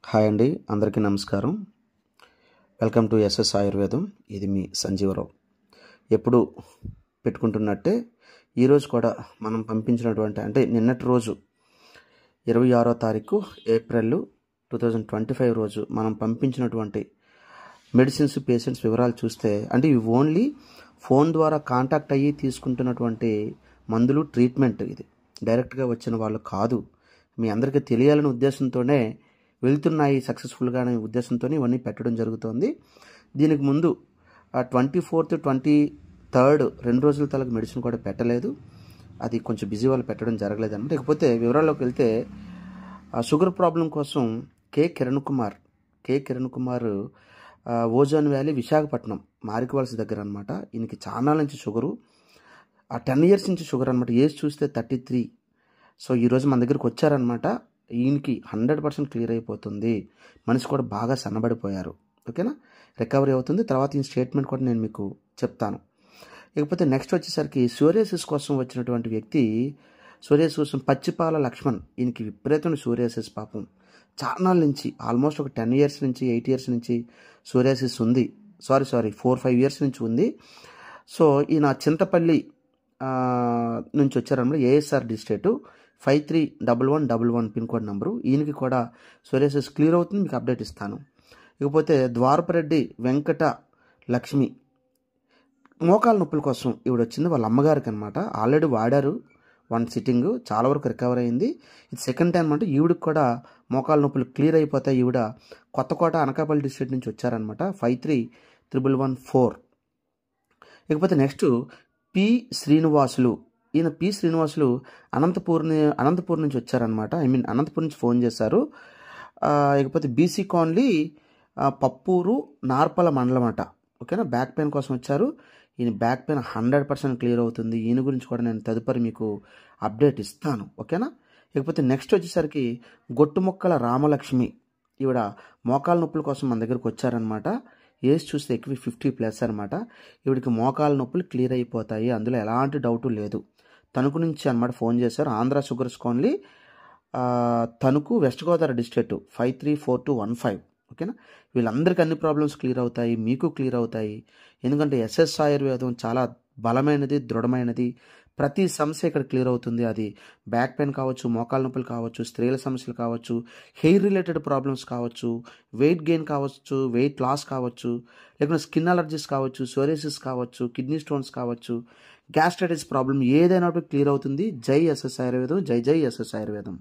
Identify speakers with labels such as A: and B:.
A: Hi అండి, అందరికీ నమస్కారం. వెల్కమ్ టు ఎస్ఎస్ ఆయుర్వేదం. ఇది మీ సంజీవరావు. ఎప్పుడు పెట్టుకుంటున్నట్టే ఈరోజు కూడా మనం పంపించినటువంటి అంటే నిన్నటి రోజు 26వ తారీఖు ఏప్రిల్ 2025 రోజు మనం పంపించినటువంటి మెడిసిన్స్ పేషెంట్స్ వివరాలు చూస్తే అంటే ఇవి ఓన్లీ ఫోన్ ద్వారా కాంటాక్ట్ అయ్యి తీసుకుంటున్నటువంటి మందులు ట్రీట్మెంట్. ఇది డైరెక్ట్గా వచ్చిన వాళ్ళు కాదు. మీ అందరికీ తెలియాలనే ఉద్దేశంతోనే వెళ్తున్నాయి సక్సెస్ఫుల్గా అనే ఉద్దేశంతో ఇవన్నీ పెట్టడం జరుగుతుంది. దీనికి ముందు 24th 23rd 2 రోజుల తలకు మెడిసిన్ కూడా పెట్టలేదు. అది కొంచెం బిజీ వాళ్ళు పెట్టడం జరగలేదు అనమాట. ఇకపోతే వివరాల్లోకి వెళ్తే షుగర్ ప్రాబ్లం కోసం కే కిరణ్ కుమార్ ఓజోన్ వ్యాలీ విశాఖపట్నం మారికవలస దగ్గర అనమాట. ఈయనకి చాలా నుంచి షుగరు, 10 years నుంచి షుగర్ అనమాట. ఏజ్ చూస్తే 33. సో ఈరోజు మన దగ్గరికి వచ్చారనమాట. ఈయనకి 100% క్లియర్ అయిపోతుంది. మనిషి కూడా బాగా సన్నబడిపోయారు. ఓకేనా, రికవరీ అవుతుంది. తర్వాత ఈ స్టేట్మెంట్ కూడా నేను మీకు చెప్తాను. ఇకపోతే నెక్స్ట్ వచ్చేసరికి సోరియాసిస్ కోసం వచ్చినటువంటి వ్యక్తి, సోరియాసిస్ కోసం పచ్చిపాల లక్ష్మణ్. ఈయనకి విపరీతమైన సోరియాసిస్ పాపం చాలా నుంచి ఆల్మోస్ట్ ఒక 10 years నుంచి 8 years నుంచి సోరియాసిస్ ఉంది. సారీ 4-5 years నుంచి ఉంది. సో ఈయన చింతపల్లి నుంచి వచ్చారన్నమాట. ASR district 531111 pin code number. ఈయనకి కూడా సోరియాసిస్ క్లియర్ అవుతుంది, మీకు అప్డేట్ ఇస్తాను. ఇకపోతే ద్వారపరెడ్డి వెంకట లక్ష్మి మోకాల నొప్పుల కోసం ఈవిడ వచ్చింది వాళ్ళ అమ్మగారికి అనమాట. ఆల్రెడీ వాడారు 1 sitting, చాలా వరకు రికవర్ అయింది. ఇది సెకండ్ టైం అంటే ఈవిడికి కూడా మోకాల నొప్పులు క్లియర్ అయిపోతాయి. ఈవిడ కొత్తకోట అనకాపల్లి డిస్ట్రిక్ట్ నుంచి వచ్చారనమాట. 531114. ఇకపోతే నెక్స్ట్ పి శ్రీనివాసులు. ఈయన పి శ్రీనివాసులు అనంతపూర్ నుంచి వచ్చారనమాట. అనంతపూర్ నుంచి ఫోన్ చేశారు. ఇకపోతే బీసీ కాలనీ పప్పూరు నార్పల మండలం అట. ఓకేనా, బ్యాక్ పెయిన్ కోసం వచ్చారు. ఈయన బ్యాక్ పెయిన్ 100% క్లియర్ అవుతుంది. ఈయన గురించి కూడా నేను తదుపరి మీకు అప్డేట్ ఇస్తాను. ఓకేనా. ఇకపోతే నెక్స్ట్ వచ్చేసరికి గొట్టుముక్కల రామలక్ష్మి. ఈవిడ మోకాల నొప్పుల కోసం మన దగ్గరకు వచ్చారనమాట. ఏజ్ చూస్తే ఎక్కువ 50+ అనమాట. ఈవిడికి మోకాల నొప్పులు క్లియర్ అయిపోతాయి, అందులో ఎలాంటి డౌటు లేదు. తణుకు నుంచి అనమాట ఫోన్ చేశారు. Andhra sugars colony, Tanuku, west Godavari district 534215. ఓకేనా, వీళ్ళందరికీ అన్ని ప్రాబ్లమ్స్ క్లియర్ అవుతాయి, మీకు క్లియర్ అవుతాయి. ఎందుకంటే ఎస్ఎస్ ఆయుర్వేదం చాలా బలమైనది, దృఢమైనది. ప్రతి సమస్య ఇక్కడ క్లియర్ అవుతుంది. అది బ్యాక్ పెయిన్ కావచ్చు, మోకాల నొప్పులు కావచ్చు, స్త్రీల సమస్యలు కావచ్చు, హెయిర్ రిలేటెడ్ ప్రాబ్లమ్స్ కావచ్చు, వెయిట్ గెయిన్ కావచ్చు, వెయిట్ లాస్ కావచ్చు, లేకుంటే స్కిన్ అలర్జీస్ కావచ్చు, సోరియాసిస్ కావచ్చు, కిడ్నీ స్టోన్స్ కావచ్చు, గ్యాస్ట్రైటిస్ ప్రాబ్లం ఏదైనా క్లియర్ అవుతుంది. జై ఎస్ఎస్ ఆయుర్వేదం, జై జై ఎస్ఎస్ ఆయుర్వేదం.